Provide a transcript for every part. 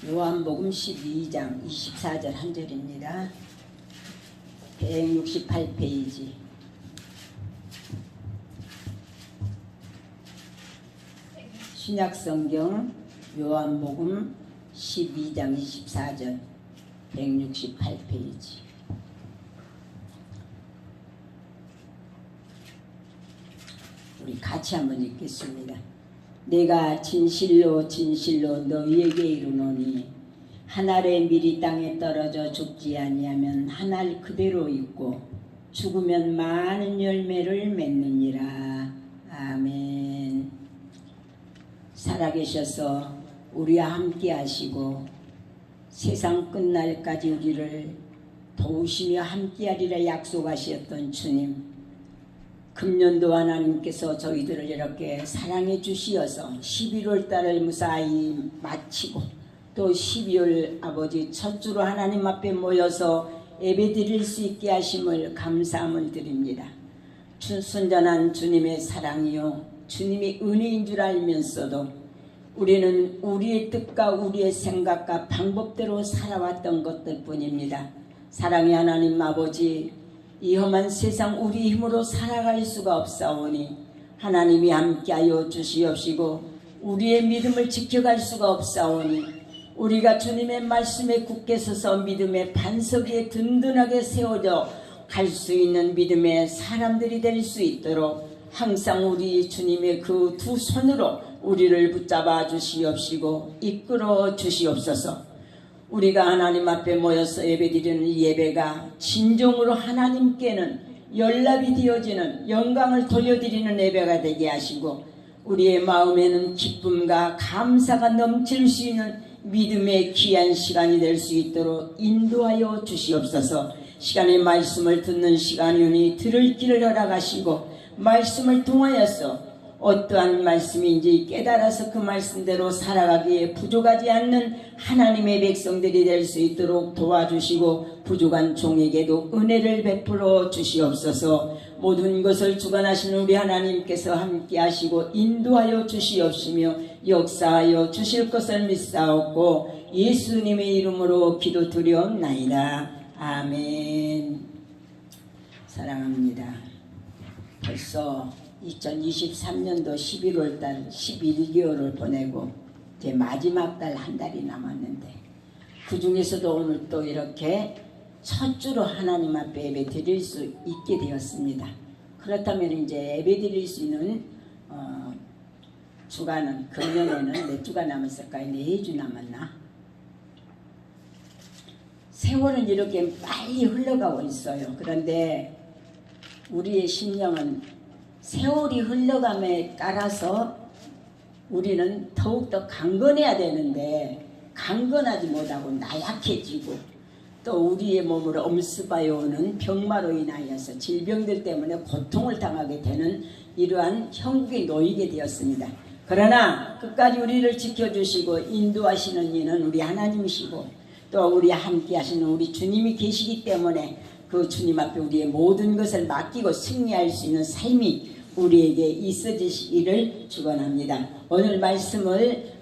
요한복음 12장 24절 한 절입니다. 168페이지. 신약성경 요한복음 12장 24절 168페이지. 우리 같이 한번 읽겠습니다. 내가 진실로 진실로 너희에게 이르노니 한 알의 밀이 땅에 떨어져 죽지 아니하면 한 알 그대로 있고 죽으면 많은 열매를 맺느니라. 아멘. 살아계셔서 우리와 함께 하시고 세상 끝날까지 우리를 도우시며 함께하리라 약속하셨던 주님, 금년도 하나님께서 저희들을 이렇게 사랑해 주시어서 11월 달을 무사히 마치고 또 12월 아버지 첫 주로 하나님 앞에 모여서 예배 드릴 수 있게 하심을 감사함을 드립니다. 순전한 주님의 사랑이요 주님의 은혜인 줄 알면서도 우리는 우리의 뜻과 우리의 생각과 방법대로 살아왔던 것들 뿐입니다. 사랑의 하나님 아버지, 이 험한 세상 우리 힘으로 살아갈 수가 없사오니 하나님이 함께하여 주시옵시고 우리의 믿음을 지켜갈 수가 없사오니 우리가 주님의 말씀에 굳게 서서 믿음의 반석 위에 든든하게 세워져 갈 수 있는 믿음의 사람들이 될 수 있도록 항상 우리 주님의 그 두 손으로 우리를 붙잡아 주시옵시고 이끌어 주시옵소서. 우리가 하나님 앞에 모여서 예배드리는 이 예배가 진정으로 하나님께는 연락이 되어지는 영광을 돌려드리는 예배가 되게 하시고 우리의 마음에는 기쁨과 감사가 넘칠 수 있는 믿음의 귀한 시간이 될 수 있도록 인도하여 주시옵소서. 시간의 말씀을 듣는 시간이오니 들을 길을 허락하시고 말씀을 통하여서 어떠한 말씀인지 깨달아서 그 말씀대로 살아가기에 부족하지 않는 하나님의 백성들이 될 수 있도록 도와주시고 부족한 종에게도 은혜를 베풀어 주시옵소서. 모든 것을 주관하시는 우리 하나님께서 함께 하시고 인도하여 주시옵시며 역사하여 주실 것을 믿사옵고 예수님의 이름으로 기도드리옵나이다. 아멘. 사랑합니다. 벌써 2023년도 11월달 11개월을 보내고 이제 마지막 달 한 달이 남았는데 그 중에서도 오늘 또 이렇게 첫 주로 하나님 앞에 예배 드릴 수 있게 되었습니다. 그렇다면 이제 예배 드릴 수 있는 주간은 금년에는 몇 주가 남았을까요? 4주 남았나? 세월은 이렇게 빨리 흘러가고 있어요. 그런데 우리의 심령은 세월이 흘러감에 따라서 우리는 더욱더 강건해야 되는데 강건하지 못하고 나약해지고 또 우리의 몸을 엄습하여 오는 병마로 인하여서 질병들 때문에 고통을 당하게 되는 이러한 형국에 놓이게 되었습니다. 그러나 끝까지 우리를 지켜주시고 인도하시는 이는 우리 하나님이시고 또 우리 함께 하시는 우리 주님이 계시기 때문에 그 주님 앞에 우리의 모든 것을 맡기고 승리할 수 있는 삶이 우리에게 있어지시기를 축원합니다. 오늘 말씀을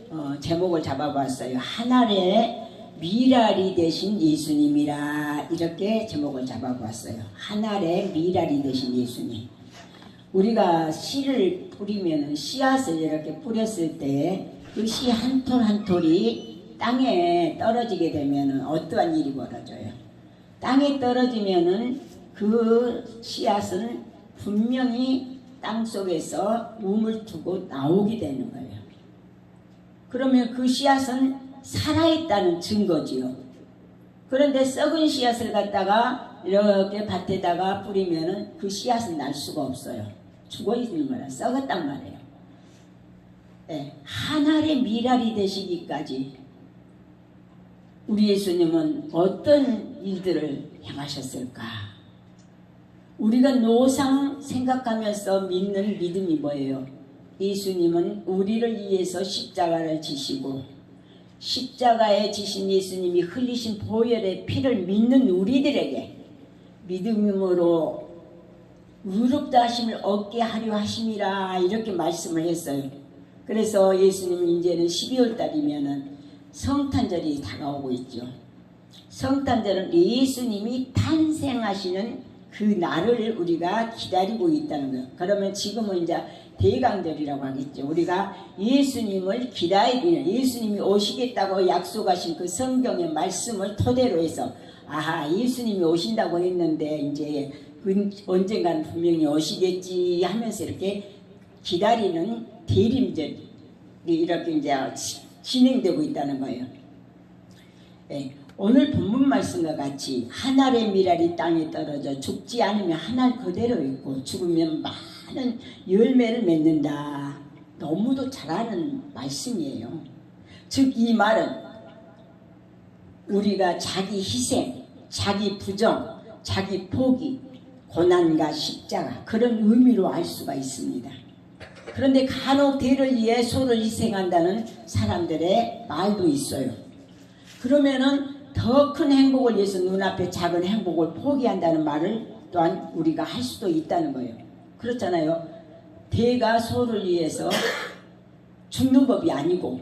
제목을 잡아봤어요. 하늘의 미랄이 되신 예수님이라 이렇게 제목을 잡아봤어요. 하늘의 미랄이 되신 예수님. 우리가 씨를 뿌리면 씨앗을 이렇게 뿌렸을 때 그 씨 한 톨 한 톨이 땅에 떨어지게 되면 어떠한 일이 벌어져요? 땅에 떨어지면은 그 씨앗은 분명히 땅 속에서 움을 두고 나오게 되는 거예요. 그러면 그 씨앗은 살아있다는 증거지요. 그런데 썩은 씨앗을 갖다가 이렇게 밭에다가 뿌리면은 그 씨앗은 날 수가 없어요. 죽어 있는 거라 썩었단 말이에요. 네, 하늘의 미랄이 되시기까지 우리 예수님은 어떤 일들을 행하셨을까? 우리가 노상 생각하면서 믿는 믿음이 뭐예요? 예수님은 우리를 위해서 십자가를 지시고 십자가에 지신 예수님이 흘리신 보혈의 피를 믿는 우리들에게 믿음으로 의롭다 하심을 얻게 하려 하심이라 이렇게 말씀을 했어요. 그래서 예수님은 이제는 12월 달이면은 성탄절이 다가오고 있죠. 성탄절은 예수님이 탄생하시는 그 날을 우리가 기다리고 있다는 거예요. 그러면 지금은 이제 대강절이라고 하겠죠. 우리가 예수님을 기다리는, 예수님이 오시겠다고 약속하신 그 성경의 말씀을 토대로 해서 아하, 예수님이 오신다고 했는데 이제 언젠간 분명히 오시겠지 하면서 이렇게 기다리는 대림절이 이렇게 이제 진행되고 있다는 거예요. 네. 오늘 본문 말씀과 같이 한 알의 밀알이 땅에 떨어져 죽지 않으면 한 알 그대로 있고 죽으면 많은 열매를 맺는다. 너무도 잘하는 말씀이에요. 즉 이 말은 우리가 자기 희생, 자기 부정, 자기 포기, 고난과 십자가 그런 의미로 알 수가 있습니다. 그런데 간혹 대를 위해 소를 희생한다는 사람들의 말도 있어요. 그러면은 더 큰 행복을 위해서 눈앞에 작은 행복을 포기한다는 말을 또한 우리가 할 수도 있다는 거예요. 그렇잖아요. 대가 소를 위해서 죽는 법이 아니고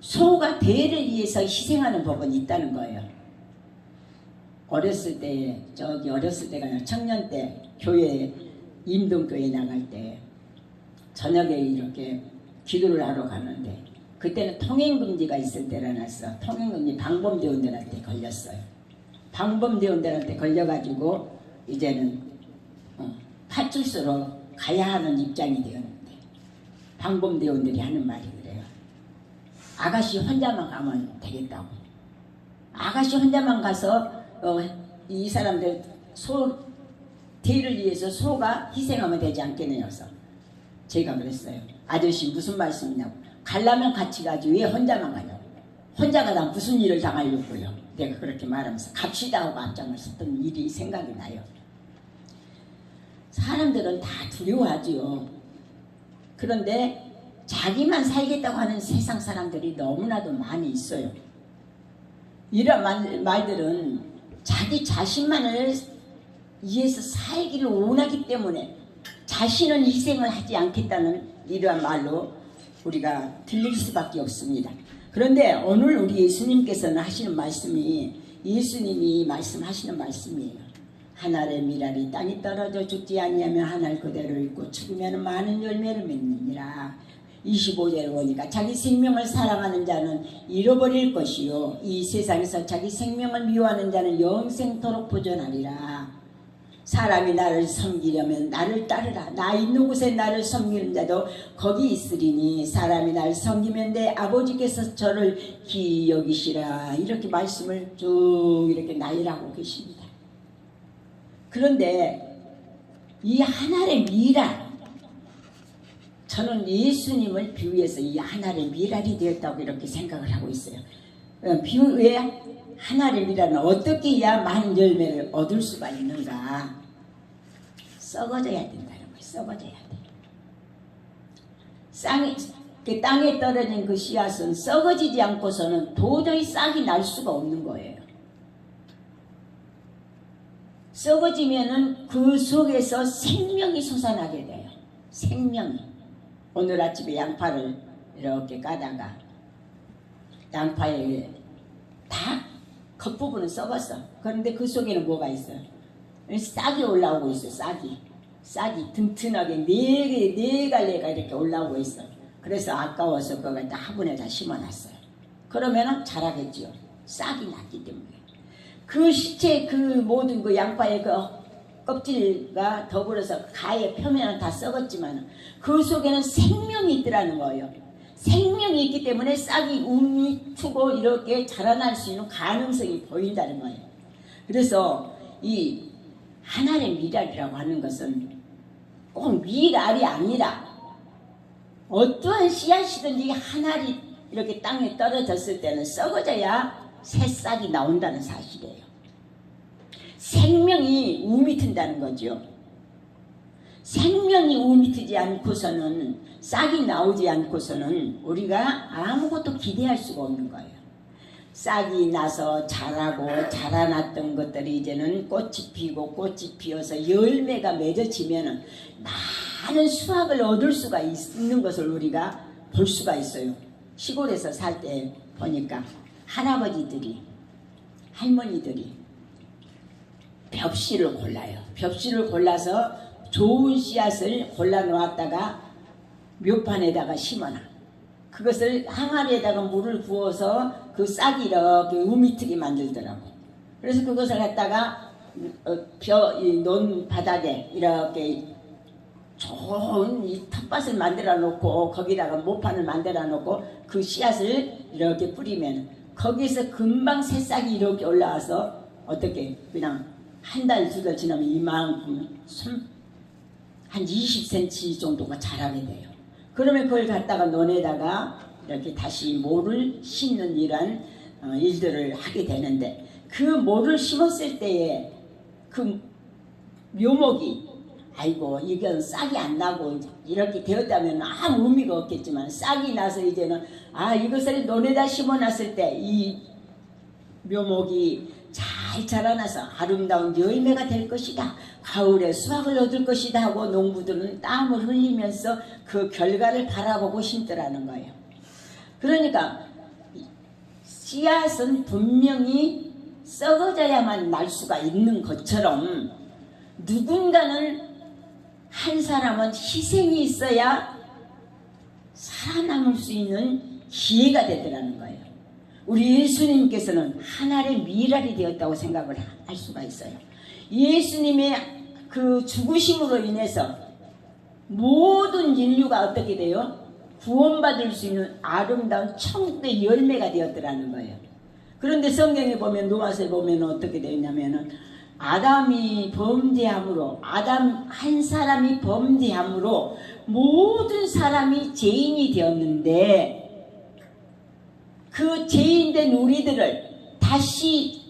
소가 대를 위해서 희생하는 법은 있다는 거예요. 어렸을 때가 아니라 청년 때 교회 임동교회 나갈 때 저녁에 이렇게 기도를 하러 가는데 그때는 통행금지가 있을 때라서 통행금지 방범대원들한테 걸렸어요. 방범대원들한테 걸려가지고 이제는 파출소로 가야 하는 입장이 되었는데 방범대원들이 하는 말이 그래요. 아가씨 혼자만 가면 되겠다고. 아가씨 혼자만 가서 이 사람들 소 대를 위해서 소가 희생하면 되지 않겠네요서 제가 그랬어요. 아저씨 무슨 말씀이냐고. 가려면 같이 가지 왜 혼자만 가냐고. 혼자 가다 무슨 일을 당하려고요. 내가 그렇게 말하면서 갑시다 하고 앞장을 섰던 일이 생각이 나요. 사람들은 다 두려워하지요. 그런데 자기만 살겠다고 하는 세상 사람들이 너무나도 많이 있어요. 이런 말들은 자기 자신만을 위해서 살기를 원하기 때문에 자신은 희생을 하지 않겠다는 이러한 말로 우리가 들릴 수밖에 없습니다. 그런데 오늘 우리 예수님께서는 하시는 말씀이 예수님이 말씀하시는 말씀이에요. 한 알의 밀알이 땅에 떨어져 죽지 아니하면 한 알 그대로 있고 죽으면 많은 열매를 맺느니라. 25절에 보니까 자기 생명을 사랑하는 자는 잃어버릴 것이요 이 세상에서 자기 생명을 미워하는 자는 영생토록 보존하리라. 사람이 나를 섬기려면 나를 따르라. 나 있는 곳에 나를 섬기는 자도 거기 있으리니 사람이 나를 섬기면 내 아버지께서 저를 기이 여기시라. 이렇게 말씀을 쭉 이렇게 나열하고 계십니다. 그런데 이 하나의 밀알, 저는 예수님을 비유해서 이 하나의 밀알이 되었다고 이렇게 생각을 하고 있어요. 비유에 하나의 밀알은 어떻게 해야 많은 열매를 얻을 수가 있는가? 썩어져야 된다는 거예요. 썩어져야 돼. 땅에 떨어진 그 씨앗은 썩어지지 않고서는 도저히 싹이 날 수가 없는 거예요. 썩어지면은 그 속에서 생명이 솟아나게 돼요. 생명이. 오늘 아침에 양파를 이렇게 까다가 양파에 다 겉부분은 썩었어. 그런데 그 속에는 뭐가 있어요? 싹이 올라오고 있어. 싹이 튼튼하게 네 갈래가 이렇게 올라오고 있어. 그래서 아까워서 그걸 다 화분에다 심어놨어요. 그러면은 자라겠지요. 싹이 났기 때문에. 그 시체 그 모든 그 양파의 그 껍질과 더불어서 가의 표면은 다 썩었지만 그 속에는 생명이 있더라는 거예요. 생명이 있기 때문에 싹이 움트고 이렇게 자라날 수 있는 가능성이 보인다는 거예요. 그래서 이 하나의 밀알이라고 하는 것은 꼭 밀알이 아니라 어떠한 씨앗이든지 한 알이 이렇게 땅에 떨어졌을 때는 썩어져야 새싹이 나온다는 사실이에요. 생명이 우미튼다는 거죠. 생명이 우미트지 않고서는 싹이 나오지 않고서는 우리가 아무것도 기대할 수가 없는 거예요. 싹이 나서 자라고 자라났던 것들이 이제는 꽃이 피고 꽃이 피어서 열매가 맺어지면 많은 수확을 얻을 수가 있는 것을 우리가 볼 수가 있어요. 시골에서 살 때 보니까 할아버지들이 할머니들이 벽씨를 골라요. 벽씨를 골라서 좋은 씨앗을 골라 놓았다가 묘판에다가 심어놔. 그것을 항아리에다가 물을 부어서 그 싹이 이렇게 우미트게 만들더라고. 그래서 그것을 갖다가 논 바닥에 이렇게 좋은 이 텃밭을 만들어 놓고 거기다가 모판을 만들어 놓고 그 씨앗을 이렇게 뿌리면 거기에서 금방 새싹이 이렇게 올라와서 어떻게 그냥 한 달, 두 달 지나면 이만큼 한 20cm 정도가 자라게 돼요. 그러면 그걸 갖다가 논에다가 이렇게 다시 모를 심는 이런 일들을 하게 되는데 그 모를 심었을 때에 그 묘목이 아이고 이건 싹이 안 나고 이렇게 되었다면 아무 의미가 없겠지만 싹이 나서 이제는 이것을 논에다 심어놨을 때 이 묘목이 잘 자라나서 아름다운 열매가 될 것이다. 가을에 수확을 얻을 것이다 하고 농부들은 땀을 흘리면서 그 결과를 바라보고 심더라는 거예요. 그러니까 씨앗은 분명히 썩어져야만 날 수가 있는 것처럼 누군가는 한 사람은 희생이 있어야 살아남을 수 있는 기회가 되더라는 거예요. 우리 예수님께서는 하나의 미랄이 되었다고 생각을 할 수가 있어요. 예수님의 그 죽으심으로 인해서 모든 인류가 어떻게 돼요? 구원받을 수 있는 아름다운 천국의 열매가 되었더라는 거예요. 그런데 성경에 보면 로마서에 보면 어떻게 되었냐면은 아담이 범죄함으로 아담 한 사람이 범죄함으로 모든 사람이 죄인이 되었는데 그 죄인된 우리들을 다시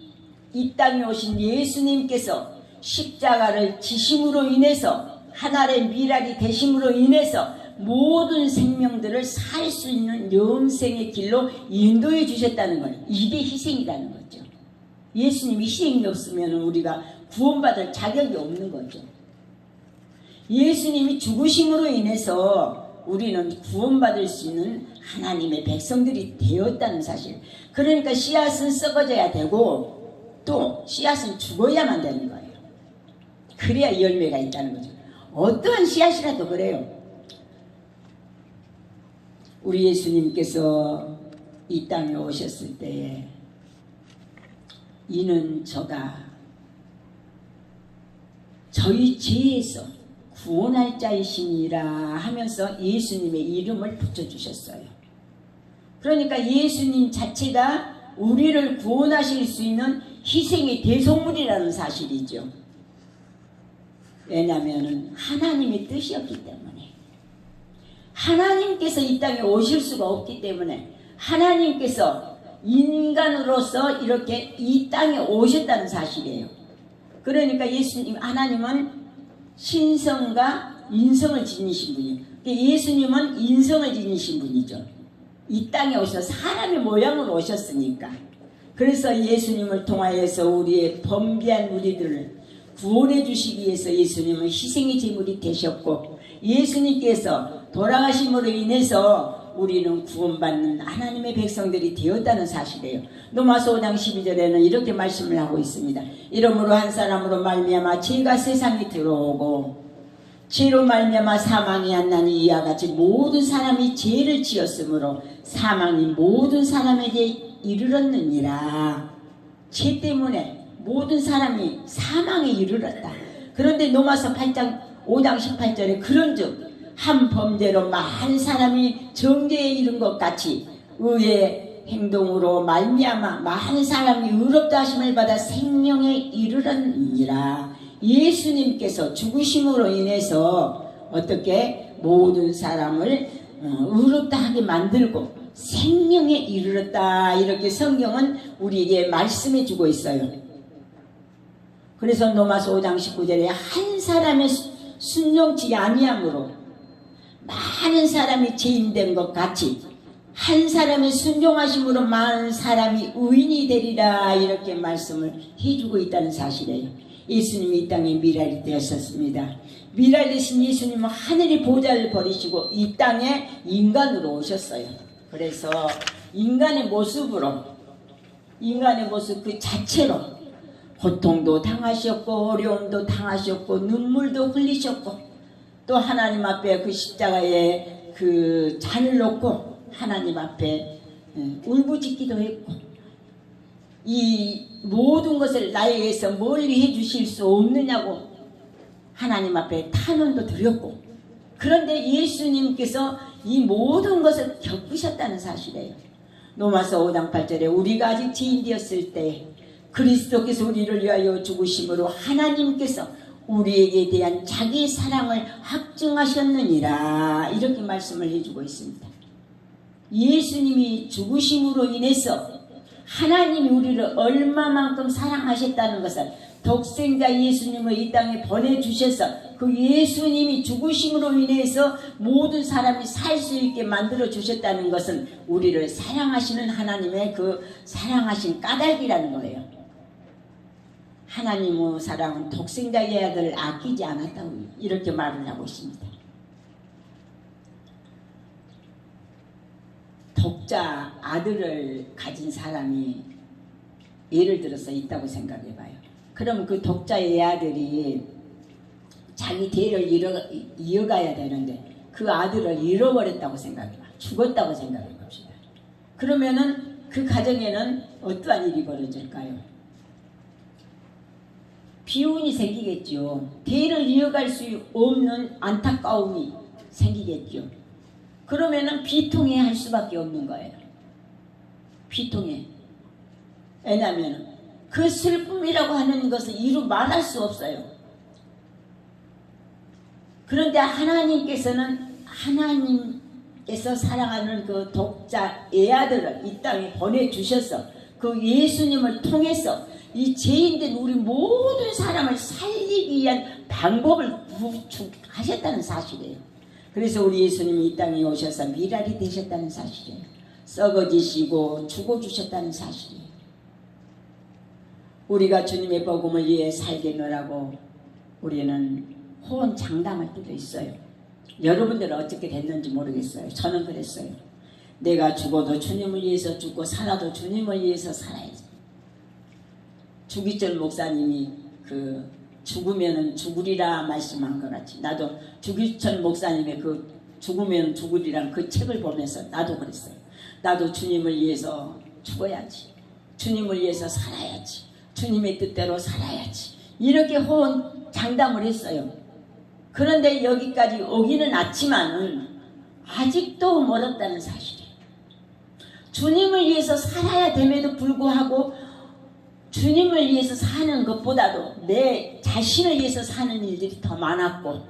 이 땅에 오신 예수님께서 십자가를 지심으로 인해서 하나의 미랄이 되심으로 인해서 모든 생명들을 살 수 있는 영생의 길로 인도해 주셨다는 거예요. 이게 희생이라는 거죠. 예수님이 희생이 없으면 우리가 구원받을 자격이 없는 거죠. 예수님이 죽으심으로 인해서 우리는 구원받을 수 있는 하나님의 백성들이 되었다는 사실. 그러니까 씨앗은 썩어져야 되고 또 씨앗은 죽어야만 되는 거예요. 그래야 열매가 있다는 거죠. 어떠한 씨앗이라도 그래요. 우리 예수님께서 이 땅에 오셨을 때에 이는 저가 저희 죄에서 구원할 자이시니라 하면서 예수님의 이름을 붙여주셨어요. 그러니까 예수님 자체가 우리를 구원하실 수 있는 희생의 대속물이라는 사실이죠. 왜냐하면 하나님의 뜻이었기 때문에 하나님께서 이 땅에 오실 수가 없기 때문에 하나님께서 인간으로서 이렇게 이 땅에 오셨다는 사실이에요. 그러니까 예수님 하나님은 신성과 인성을 지니신 분이에요. 예수님은 인성을 지니신 분이죠. 이 땅에 오셔서 사람의 모양으로 오셨으니까. 그래서 예수님을 통하여서 우리의 범죄한 우리들을 구원해 주시기 위해서 예수님은 희생의 제물이 되셨고 예수님께서 돌아가심으로 인해서 우리는 구원받는 하나님의 백성들이 되었다는 사실이에요. 로마서 5장 12절에는 이렇게 말씀을 하고 있습니다. 이러므로 한 사람으로 말미암아 죄가 세상에 들어오고 죄로 말미암아 사망이 안 나니 이와 같이 모든 사람이 죄를 지었으므로 사망이 모든 사람에게 이르렀느니라. 죄 때문에 모든 사람이 사망에 이르렀다. 그런데 로마서 5장 18절에 그런즉 한 범죄로 많은 사람이 정죄에 이른 것 같이 의의 행동으로 말미암아 많은 사람이 의롭다 하심을 받아 생명에 이르렀느니라. 예수님께서 죽으심으로 인해서 어떻게 모든 사람을 의롭다 하게 만들고 생명에 이르렀다. 이렇게 성경은 우리에게 말씀해 주고 있어요. 그래서 로마서 5장 19절에 한 사람의 순종치 아니함으로 많은 사람이 죄인된 것 같이 한 사람의 순종하심으로 많은 사람이 의인이 되리라. 이렇게 말씀을 해주고 있다는 사실이에요. 예수님이 이 땅에 미랄이 되었었습니다. 미랄 되신 예수님은 하늘의 보좌를 버리시고 이 땅에 인간으로 오셨어요. 그래서 인간의 모습으로 인간의 모습 그 자체로 고통도 당하셨고 어려움도 당하셨고 눈물도 흘리셨고 또 하나님 앞에 그 십자가에 그 잔을 놓고 하나님 앞에 울부짖기도 했고 이 모든 것을 나에 의해서 멀리 해주실 수 없느냐고 하나님 앞에 탄원도 드렸고 그런데 예수님께서 이 모든 것을 겪으셨다는 사실이에요. 로마서 5장 8절에 우리가 아직 죄인 되었을 때 그리스도께서 우리를 위하여 죽으심으로 하나님께서 우리에게 대한 자기 사랑을 확증하셨느니라 이렇게 말씀을 해주고 있습니다. 예수님이 죽으심으로 인해서 하나님이 우리를 얼마만큼 사랑하셨다는 것을 독생자 예수님을 이 땅에 보내주셔서 그 예수님이 죽으심으로 인해서 모든 사람이 살 수 있게 만들어 주셨다는 것은 우리를 사랑하시는 하나님의 그 사랑하신 까닭이라는 거예요. 하나님의 사랑은 독생자의 아들을 아끼지 않았다고 이렇게 말을 하고 있습니다. 독자 아들을 가진 사람이 예를 들어서 있다고 생각해 봐요. 그럼 그 독자의 아들이 자기 대를 이어가야 되는데 그 아들을 잃어버렸다고 생각해 봐. 죽었다고 생각해 봅시다. 그러면은 그 가정에는 어떠한 일이 벌어질까요? 비운이 생기겠죠. 대를 이어갈 수 없는 안타까움이 생기겠죠. 그러면은 비통해 할 수밖에 없는 거예요. 비통해. 왜냐하면 그 슬픔이라고 하는 것을 이루 말할 수 없어요. 그런데 하나님께서 사랑하는 그 독자 애아들을 이 땅에 보내주셔서 그 예수님을 통해서 이 죄인된 우리 모든 사람을 살리기 위한 방법을 구축하셨다는 사실이에요. 그래서 우리 예수님이 이 땅에 오셔서 미랄이 되셨다는 사실이에요. 썩어지시고 죽어주셨다는 사실이에요. 우리가 주님의 복음을 위해 살겠노라고 우리는 호언장담할 때도 있어요. 여러분들은 어떻게 됐는지 모르겠어요. 저는 그랬어요. 내가 죽어도 주님을 위해서 죽고 살아도 주님을 위해서 살아야지. 주기철 목사님이 그 죽으면은 죽으리라 말씀한 것 같이 나도 주기철 목사님의 그 죽으면 죽으리란 그 책을 보면서 나도 그랬어요. 나도 주님을 위해서 죽어야지. 주님을 위해서 살아야지. 주님의 뜻대로 살아야지. 이렇게 호언 장담을 했어요. 그런데 여기까지 오기는 않지만은 아직도 멀었다는 사실이에요. 주님을 위해서 살아야 됨에도 불구하고 주님을 위해서 사는 것보다도 내 자신을 위해서 사는 일들이 더 많았고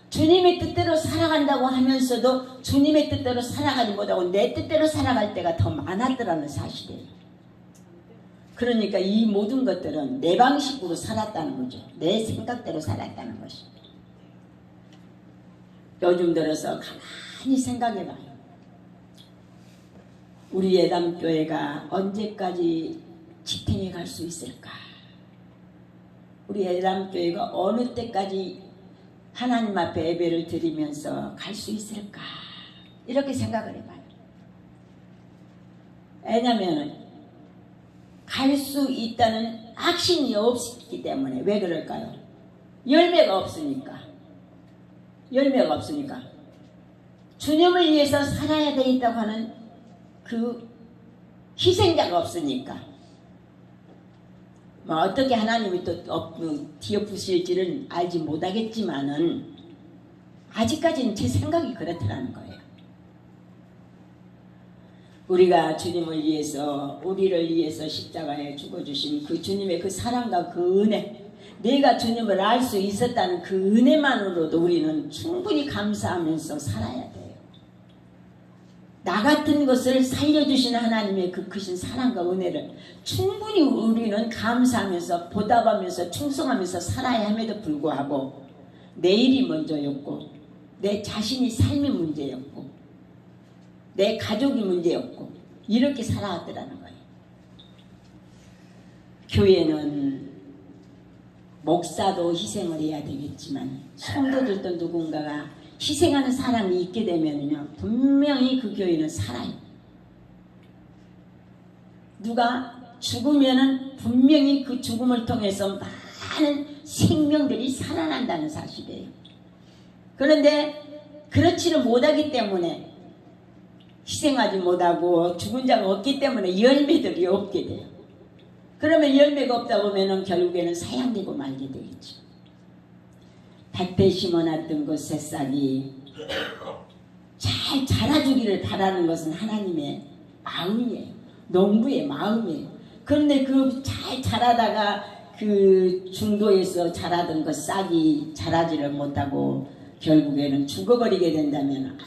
주님의 뜻대로 살아간다고 하면서도 주님의 뜻대로 살아가지 못하고 내 뜻대로 살아갈 때가 더 많았더라는 사실이에요. 그러니까 이 모든 것들은 내 방식으로 살았다는 거죠. 내 생각대로 살았다는 것입니다. 요즘 들어서 가만히 생각해봐요. 우리 예담교회가 언제까지 지탱해 갈 수 있을까? 우리 예담교회가 어느 때까지 하나님 앞에 예배를 드리면서 갈 수 있을까? 이렇게 생각을 해봐요. 왜냐하면 갈 수 있다는 확신이 없기 때문에. 왜 그럴까요? 열매가 없으니까. 열매가 없으니까. 주님을 위해서 살아야 되겠다고 하는 그 희생자가 없으니까. 뭐 어떻게 하나님이 또 뒤엎으실지는 알지 못하겠지만은 아직까지는 제 생각이 그렇더라는 거예요. 우리가 주님을 위해서 우리를 위해서 십자가에 죽어주신 그 주님의 그 사랑과 그 은혜, 내가 주님을 알 수 있었다는 그 은혜만으로도 우리는 충분히 감사하면서 살아야 돼요. 나 같은 것을 살려주시는 하나님의 그 크신 사랑과 은혜를 충분히 우리는 감사하면서 보답하면서 충성하면서 살아야 함에도 불구하고 내일이 먼저였고 내 자신이 삶의 문제였고 내 가족이 문제였고 이렇게 살아왔더라는 거예요. 교회는 목사도 희생을 해야 되겠지만 성도들도 누군가가 희생하는 사람이 있게 되면요 분명히 그 교회는 살아요. 누가 죽으면은 분명히 그 죽음을 통해서 많은 생명들이 살아난다는 사실이에요. 그런데 그렇지를 못하기 때문에, 희생하지 못하고 죽은 자가 없기 때문에 열매들이 없게 돼요. 그러면 열매가 없다 보면은 결국에는 사양되고 말게 되겠죠. 밭에 심어놨던 그 새싹이 잘 자라주기를 바라는 것은 하나님의 마음이에요. 농부의 마음이에요. 그런데 그 잘 자라다가 그 중도에서 자라던 그 싹이 자라지를 못하고 결국에는 죽어버리게 된다면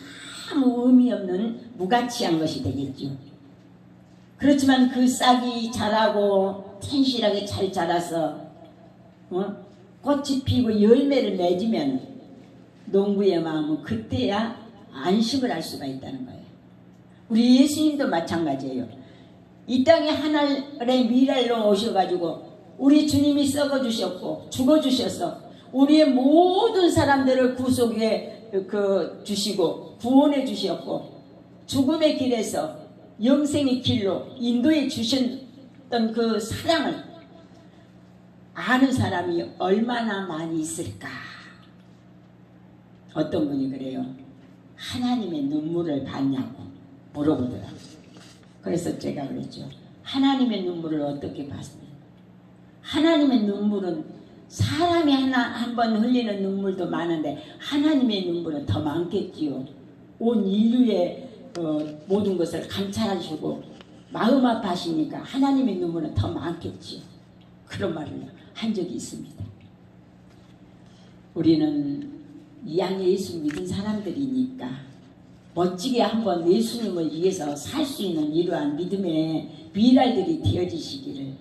아무 의미 없는 무가치한 것이 되겠죠. 그렇지만 그 싹이 자라고 튼실하게 잘 자라서 꽃이 피고 열매를 맺으면 농부의 마음은 그때야 안심을 할 수가 있다는 거예요. 우리 예수님도 마찬가지예요. 이 땅에 하늘의 미랄로 오셔가지고 우리 주님이 썩어주셨고 죽어주셔서 우리의 모든 사람들을 구속해 주시고 구원해 주셨고 죽음의 길에서 영생의 길로 인도해 주셨던 그 사랑을 아는 사람이 얼마나 많이 있을까. 어떤 분이 그래요. 하나님의 눈물을 봤냐고 물어보더라고요. 그래서 제가 그랬죠. 하나님의 눈물을 어떻게 봤어요? 하나님의 눈물은 사람이 한 번 흘리는 눈물도 많은데 하나님의 눈물은 더 많겠지요. 온 인류의 모든 것을 감찰하시고 마음 아파하시니까 하나님의 눈물은 더 많겠지요. 그런 말을 한 적이 있습니다. 우리는 이양 예수 믿은 사람들이니까 멋지게 한번 예수님을 위해서 살 수 있는 이러한 믿음의 미랄들이 되어지시기를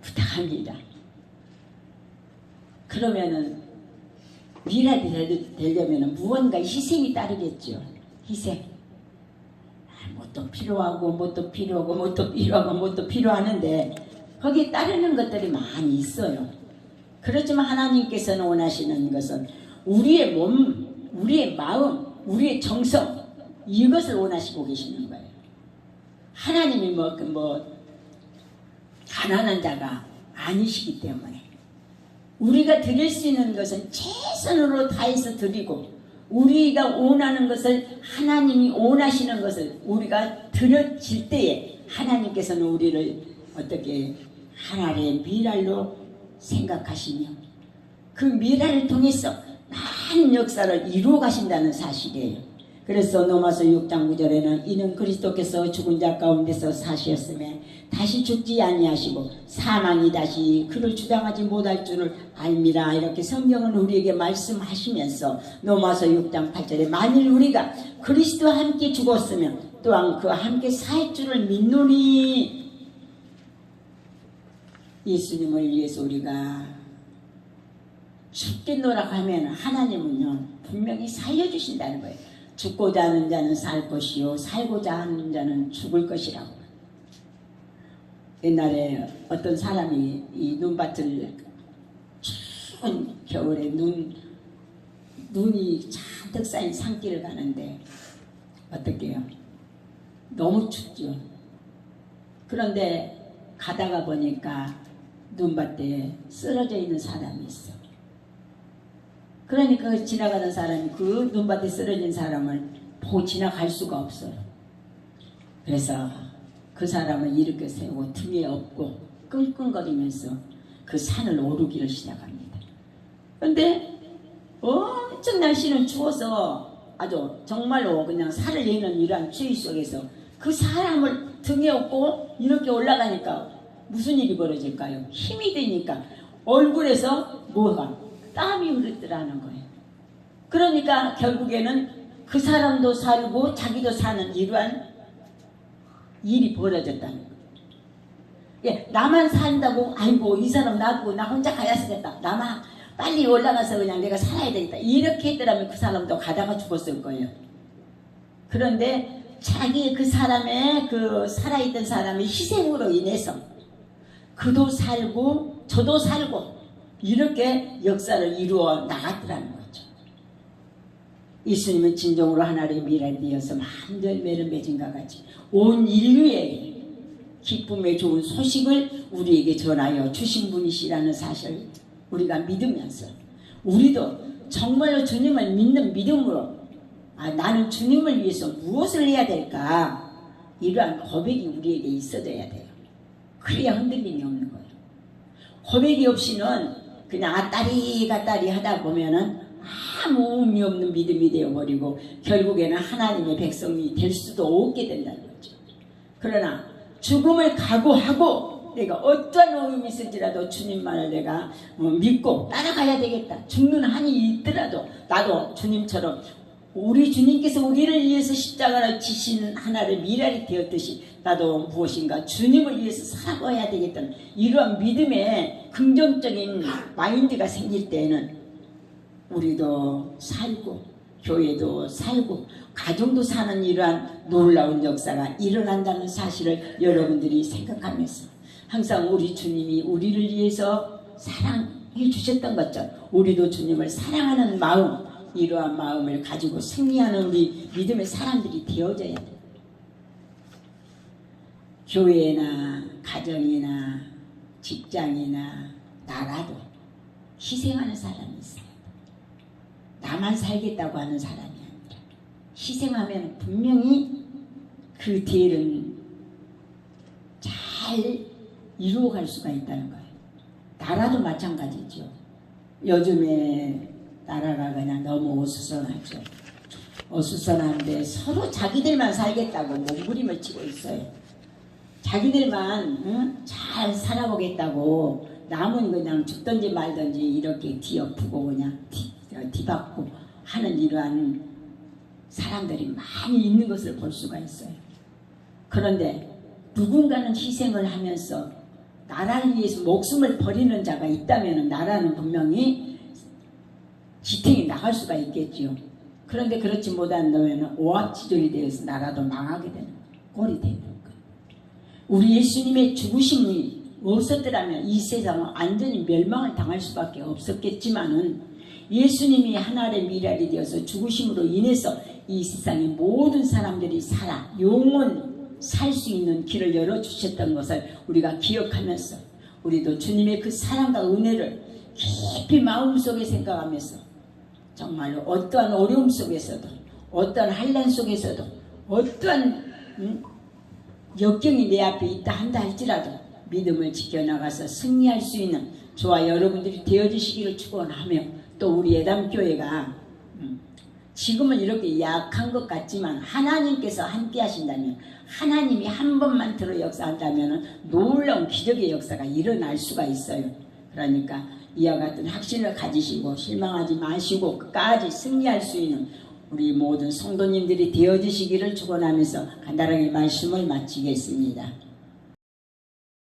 부탁합니다. 그러면은 미랄이 되려면 무언가 희생이 따르겠죠. 희생. 뭣도 필요하고 뭣도 필요하고 뭣도 필요하고 뭣도 필요하는데 거기에 따르는 것들이 많이 있어요. 그렇지만 하나님께서는 원하시는 것은 우리의 몸, 우리의 마음, 우리의 정성 이것을 원하시고 계시는 거예요. 하나님이 가난한 자가 아니시기 때문에 우리가 드릴 수 있는 것은 최선으로 다해서 드리고 우리가 원하는 것을 하나님이 원하시는 것을 우리가 드려질 때에 하나님께서는 우리를 어떻게 하나님의 미랄로 생각하시며 그 미랄을 통해서 많은 역사를 이루어 가신다는 사실이에요. 그래서 로마서 6장 9절에는 이는 그리스도께서 죽은 자 가운데서 사셨으며 다시 죽지 아니하시고 사망이 다시 그를 주장하지 못할 줄을 알미라 이렇게 성경은 우리에게 말씀하시면서 로마서 6장 8절에 만일 우리가 그리스도와 함께 죽었으면 또한 그와 함께 살 줄을 믿노니 예수님을 위해서 우리가 죽겠노라고 하면 하나님은요 분명히 살려주신다는 거예요. 죽고자 하는 자는 살 것이요 살고자 하는 자는 죽을 것이라고. 옛날에 어떤 사람이 이 눈밭을 추운 겨울에 눈이 잔뜩 쌓인 산길을 가는데 어떻게 해요? 너무 춥죠. 그런데 가다가 보니까 눈밭에 쓰러져 있는 사람이 있어. 그러니까 지나가는 사람이 그 눈밭에 쓰러진 사람을 보고 지나갈 수가 없어요. 그래서 그 사람을 일으켜 세우고 등에 업고 끙끙거리면서 그 산을 오르기를 시작합니다. 그런데 엄청 날씨는 추워서 아주 정말로 그냥 살을 내는 이러한 추위 속에서 그 사람을 등에 업고 이렇게 올라가니까 무슨 일이 벌어질까요? 힘이 드니까 얼굴에서 뭐가 땀이 흐르더라는 거예요. 그러니까 결국에는 그 사람도 살고 자기도 사는 이러한 일이 벌어졌다는 거예요. 예, 나만 산다고 아이고 이 사람 놔두고 나 혼자 가야 쓰겠다. 나만 빨리 올라가서 그냥 내가 살아야 되겠다. 이렇게 했더라면 그 사람도 가다가 죽었을 거예요. 그런데 자기 그 사람의 그 살아있던 사람의 희생으로 인해서 그도 살고 저도 살고 이렇게 역사를 이루어 나갔더라는 거죠. 예수님은 진정으로 하나님의 미랄이 되어서 많은 열매를 맺은 것 같이 온 인류의 기쁨의 좋은 소식을 우리에게 전하여 주신 분이시라는 사실을 우리가 믿으면서 우리도 정말로 주님을 믿는 믿음으로 나는 주님을 위해서 무엇을 해야 될까? 이러한 고백이 우리에게 있어져야 돼요. 그래야 흔들림이 없는 거예요. 고백이 없이는 그냥 아따리 갔다리 하다 보면은 아무 의미 없는 믿음이 되어버리고 결국에는 하나님의 백성이 될 수도 없게 된다는 거죠. 그러나 죽음을 각오하고 내가 어떤 의미 있을지라도 주님만을 내가 믿고 따라가야 되겠다. 죽는 한이 있더라도 나도 주님처럼 우리 주님께서 우리를 위해서 십자가를 지신 하나의 미랄이 되었듯이 나도 무엇인가 주님을 위해서 살아가야 되겠다는 이러한 믿음의 긍정적인 마인드가 생길 때에는 우리도 살고 교회도 살고 가정도 사는 이러한 놀라운 역사가 일어난다는 사실을 여러분들이 생각하면서 항상 우리 주님이 우리를 위해서 사랑해 주셨던 것처럼 우리도 주님을 사랑하는 마음, 이러한 마음을 가지고 승리하는 우리 믿음의 사람들이 되어져야 돼요. 교회나 가정이나 직장이나 나라도 희생하는 사람이 있어요. 나만 살겠다고 하는 사람이 아니라 희생하면 분명히 그 뒤에는 잘 이루어갈 수가 있다는 거예요. 나라도 마찬가지죠. 요즘에 나라가 그냥 너무 어수선하죠. 어수선한데 서로 자기들만 살겠다고 몸부림을 치고 있어요. 자기들만 잘 살아보겠다고 남은 그냥 죽든지 말든지 이렇게 뒤엎고 그냥 뒤받고 하는 이러한 사람들이 많이 있는 것을 볼 수가 있어요. 그런데 누군가는 희생을 하면서 나라를 위해서 목숨을 버리는 자가 있다면 나라는 분명히 지탱이 나갈 수가 있겠지요. 그런데 그렇지 못한다면 오합지졸이 되어서 나라도 망하게 되는 꼴이 되는 거예요. 우리 예수님의 죽으심이 없었더라면 이 세상은 완전히 멸망을 당할 수밖에 없었겠지만은 예수님이 하나의 미랄이 되어서 죽으심으로 인해서 이 세상의 모든 사람들이 살아 영원히 살 수 있는 길을 열어주셨던 것을 우리가 기억하면서 우리도 주님의 그 사랑과 은혜를 깊이 마음속에 생각하면서 정말로 어떠한 어려움 속에서도 어떠한 환난 속에서도 어떠한 역경이 내 앞에 있다 한다 할지라도 믿음을 지켜나가서 승리할 수 있는 저와 여러분들이 되어주시기를 축원하며 또 우리 예담교회가 지금은 이렇게 약한 것 같지만 하나님께서 함께 하신다면 하나님이 한 번만 들어 역사한다면 놀라운 기적의 역사가 일어날 수가 있어요. 그러니까 이와 같은 확신을 가지시고 실망하지 마시고 끝까지 승리할 수 있는 우리 모든 성도님들이 되어주시기를 축원하면서 간단하게 말씀을 마치겠습니다.